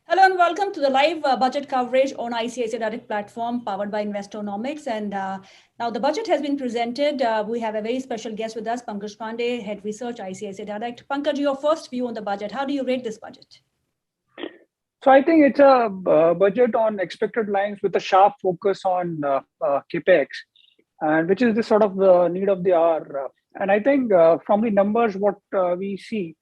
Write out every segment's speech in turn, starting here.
Hello and welcome to the live budget coverage on ICICI Direct platform powered by Investonomics. And now the budget has been presented. We have a very special guest with us, Pankaj Pandey, Head Research, ICICI Direct. Pankaj, your first view on the budget. How do you rate this budget? So I think it's a budget on expected lines with a sharp focus on capex, and which is the sort of the need of the hour. And I think from the numbers, what we see,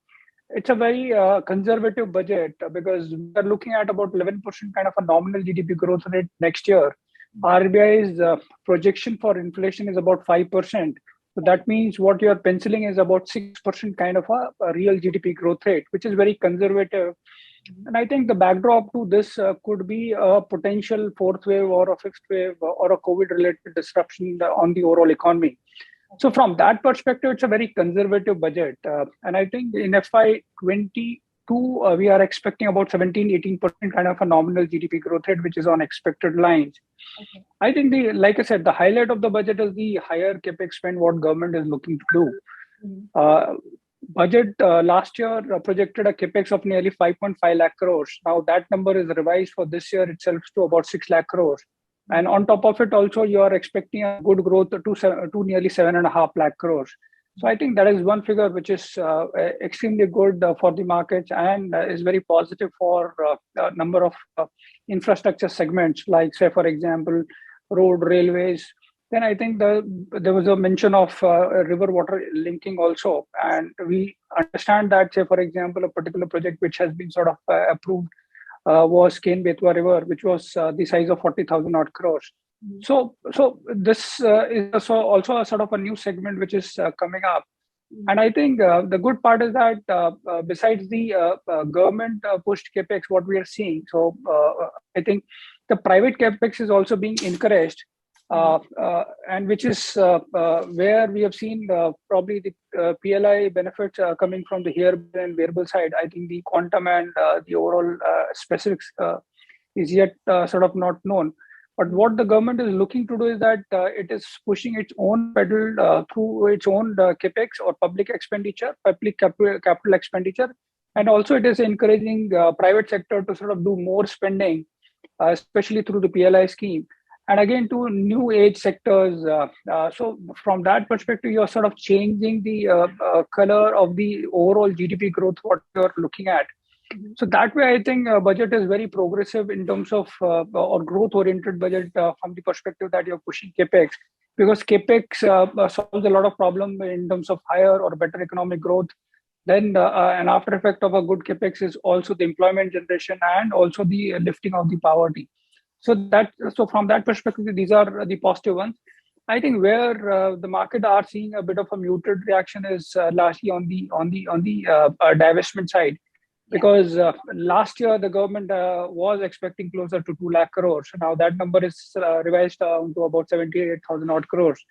it's a very conservative budget because we're looking at about 11% kind of a nominal GDP growth rate next year. RBI's projection for inflation is about 5%. So that means what you're penciling is about 6% kind of a real GDP growth rate, which is very conservative. And I think the backdrop to this could be a potential fourth wave or a fifth wave or a COVID-related disruption on the overall economy. So from that perspective, it's a very conservative budget. And I think in FY22, we are expecting about 17-18% kind of a nominal GDP growth rate, which is on expected lines. Okay. I think, like I said, the highlight of the budget is the higher capex spend, what government is looking to do. Budget last year projected a capex of nearly 5.5 lakh crores. Now that number is revised for this year itself to about 6 lakh crores. And on top of it, also, you are expecting a good growth to nearly 7.5 lakh crores. So I think that is one figure which is extremely good for the markets and is very positive for a number of infrastructure segments, like, say, for example, road, railways. Then I think there was a mention of river water linking also. And we understand that, say, for example, a particular project which has been sort of approved was Ken-Betwa River, which was the size of 40,000 odd crores. So this is also a sort of a new segment which is coming up. And I think the good part is that besides the government pushed capex, what we are seeing, so I think the private capex is also being encouraged. And which is where we have seen probably the PLI benefits coming from the hearable and wearable side. I think the quantum and the overall specifics is yet sort of not known. But what the government is looking to do is that it is pushing its own pedal through its own capex or public expenditure, public capital expenditure. And also it is encouraging private sector to sort of do more spending, especially through the PLI scheme. And again, to new age sectors. So from that perspective, you're sort of changing the color of the overall GDP growth, what you're looking at. So that way, I think budget is very progressive in terms of or growth-oriented budget from the perspective that you're pushing capex, because capex solves a lot of problem in terms of higher or better economic growth. Then an after effect of a good capex is also the employment generation and also the lifting of the poverty. So from that perspective, these are the positive ones. I think where the market are seeing a bit of a muted reaction is largely on the divestment side, because last year the government was expecting closer to 2 lakh crores. Now that number is revised down to about 78,000 odd crores.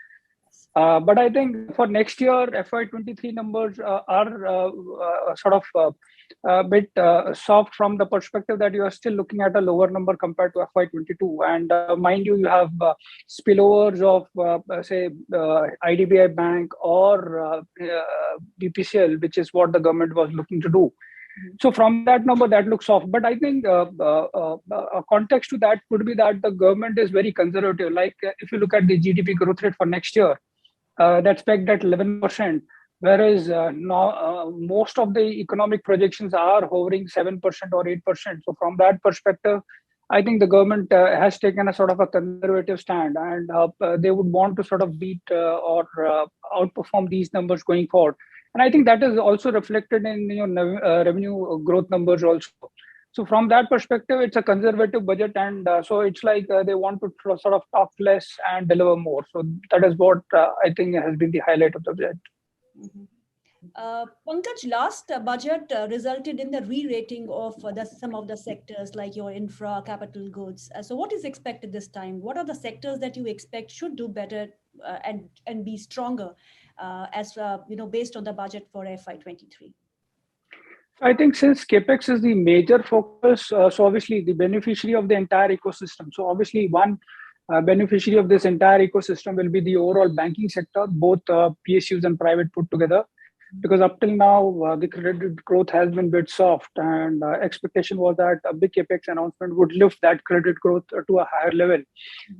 But I think for next year, FY23 numbers are sort of a bit soft from the perspective that you are still looking at a lower number compared to FY22. And mind you, you have spillovers of, say, IDBI Bank or BPCL, which is what the government was looking to do. So from that number, that looks off. But I think a context to that could be that the government is very conservative. Like if you look at the GDP growth rate for next year, that's pegged at 11%, whereas most of the economic projections are hovering 7% or 8%. So from that perspective, I think the government has taken a sort of a conservative stand, and they would want to sort of beat or outperform these numbers going forward. And I think that is also reflected in revenue growth numbers also. So from that perspective, it's a conservative budget, and so it's like they want to sort of talk less and deliver more. So that is what I think has been the highlight of the budget. Pankaj, last budget resulted in the re-rating of some of the sectors like your infra, capital goods. So what is expected this time? What are the sectors that you expect should do better and be stronger based on the budget for FY23? I think since capex is the major focus, so obviously the beneficiary of the entire ecosystem. So obviously one beneficiary of this entire ecosystem will be the overall banking sector, both PSUs and private put together. because up till now the credit growth has been a bit soft, and expectation was that a big capex announcement would lift that credit growth to a higher level.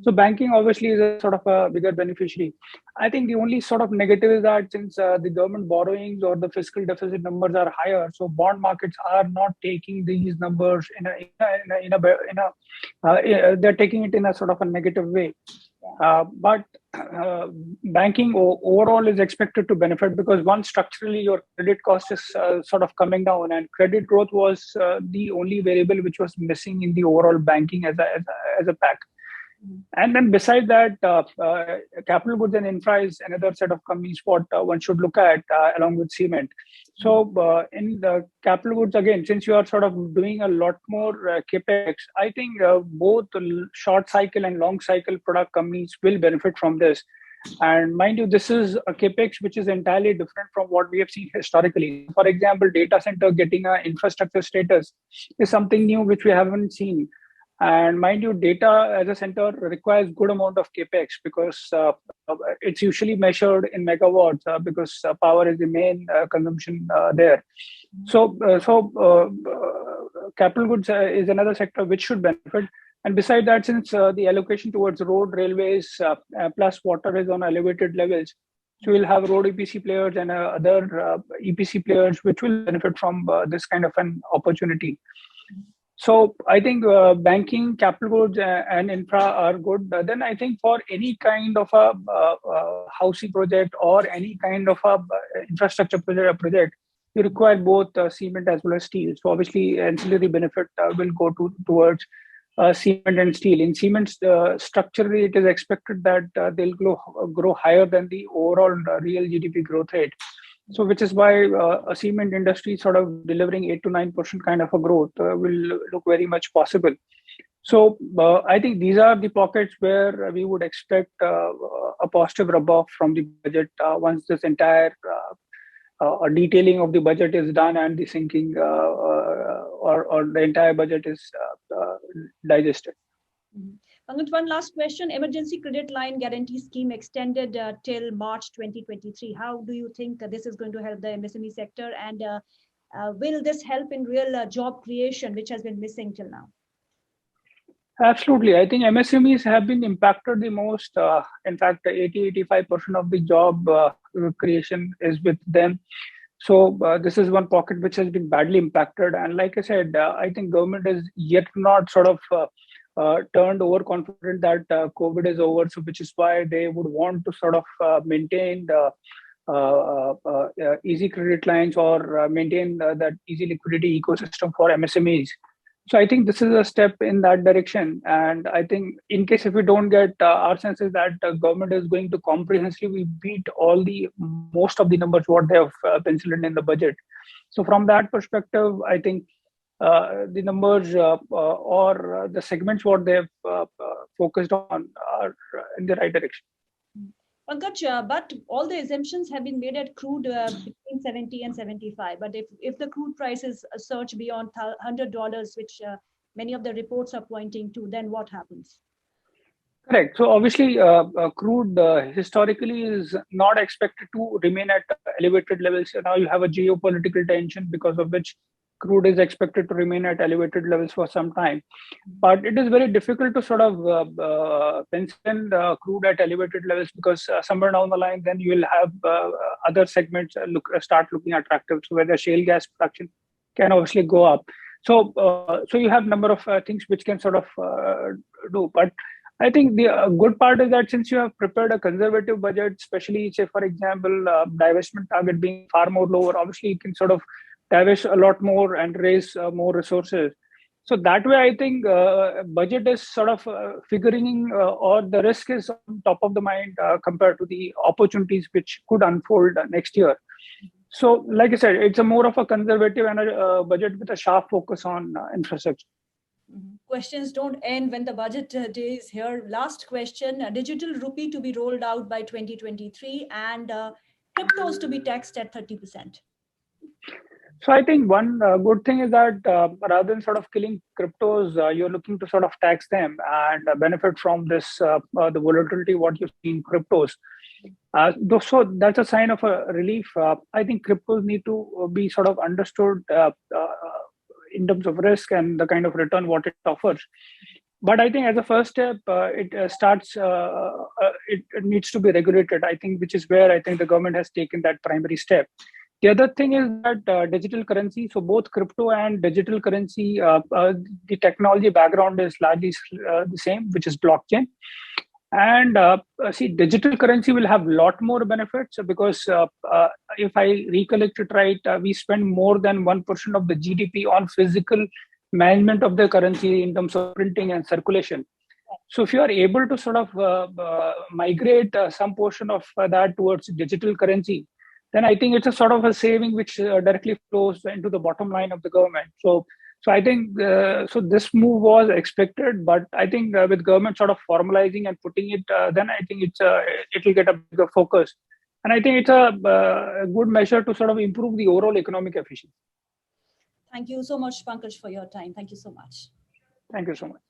So banking obviously is a sort of a bigger beneficiary. I think the only sort of negative is that since the government borrowings or the fiscal deficit numbers are higher, so bond markets are not taking these numbers they're taking it in a sort of a negative way. But banking overall is expected to benefit because one, structurally your credit cost is sort of coming down, and credit growth was the only variable which was missing in the overall banking as a pack. And then beside that, capital goods and infra is another set of companies what one should look at along with cement. So in the capital goods, again, since you are sort of doing a lot more capex, I think both short cycle and long cycle product companies will benefit from this. And mind you, this is a capex which is entirely different from what we have seen historically. For example, data center getting an infrastructure status is something new which we haven't seen. And mind you, data as a center requires good amount of capex because it's usually measured in megawatts because power is the main consumption there. So capital goods is another sector which should benefit. And beside that, since the allocation towards road, railways, plus water is on elevated levels, so we'll have road EPC players and other EPC players which will benefit from this kind of an opportunity. So I think banking, capital goods, and infra are good. Then I think for any kind of a housing project or any kind of a infrastructure project, you require both cement as well as steel. So obviously, ancillary benefit will go towards cement and steel. In cement, structurally, it is expected that they'll grow higher than the overall real GDP growth rate. So, which is why a cement industry sort of delivering 8 to 9% kind of a growth will look very much possible. So, I think these are the pockets where we would expect a positive rub-off from the budget once this entire detailing of the budget is done and the sinking or the entire budget is digested. Pankaj, one last question. Emergency credit line guarantee scheme extended till March 2023. How do you think this is going to help the MSME sector? And will this help in real job creation, which has been missing till now? Absolutely. I think MSMEs have been impacted the most. In fact, 80-85% of the job creation is with them. So this is one pocket which has been badly impacted. And like I said, I think government is yet not sort of turned overconfident that COVID is over. So which is why they would want to sort of maintain the easy credit lines or maintain that easy liquidity ecosystem for MSMEs. So I think this is a step in that direction. And I think in case if we don't get our sense is that government is going to comprehensively beat most of the numbers what they have penciled in the budget. So from that perspective, I think the numbers or the segments what they've focused on are in the right direction. Pankaj, but all the assumptions have been made at crude between 70 and 75. But if the crude prices surge beyond $100, which many of the reports are pointing to, then what happens? Correct. So obviously, crude historically is not expected to remain at elevated levels. So now you have a geopolitical tension because of which crude is expected to remain at elevated levels for some time. But it is very difficult to sort of pencil in crude at elevated levels because somewhere down the line, then you will have other segments start looking attractive. So whether shale gas production can obviously go up. So you have number of things which can sort of do. But I think the good part is that since you have prepared a conservative budget, especially say for example, divestment target being far more lower, obviously you can sort of divest a lot more and raise more resources. So that way, I think budget is sort of figuring or the risk is on top of the mind compared to the opportunities which could unfold next year. So, like I said, it's a more of a conservative and a budget with a sharp focus on infrastructure. Questions don't end when the budget day is here. Last question, digital rupee to be rolled out by 2023 and cryptos to be taxed at 30%. So I think one good thing is that rather than sort of killing cryptos, you're looking to sort of tax them and benefit from this, the volatility what you see in cryptos. So that's a sign of a relief. I think cryptos need to be sort of understood in terms of risk and the kind of return what it offers. But I think as a first step, it needs to be regulated. I think, which is where I think the government has taken that primary step. The other thing is that digital currency, so both crypto and digital currency, the technology background is largely the same, which is blockchain. And see, digital currency will have a lot more benefits because if I recollect it right, we spend more than 1% of the GDP on physical management of the currency in terms of printing and circulation. So if you are able to sort of migrate some portion of that towards digital currency, then I think it's a sort of a saving which directly flows into the bottom line of the government. So I think so this move was expected, but I think with government sort of formalizing and putting it, then I think it will get a bigger focus, and I think it's a good measure to sort of improve the overall economic efficiency. Thank you so much, Pankaj, for your time. Thank you so much. Thank you so much.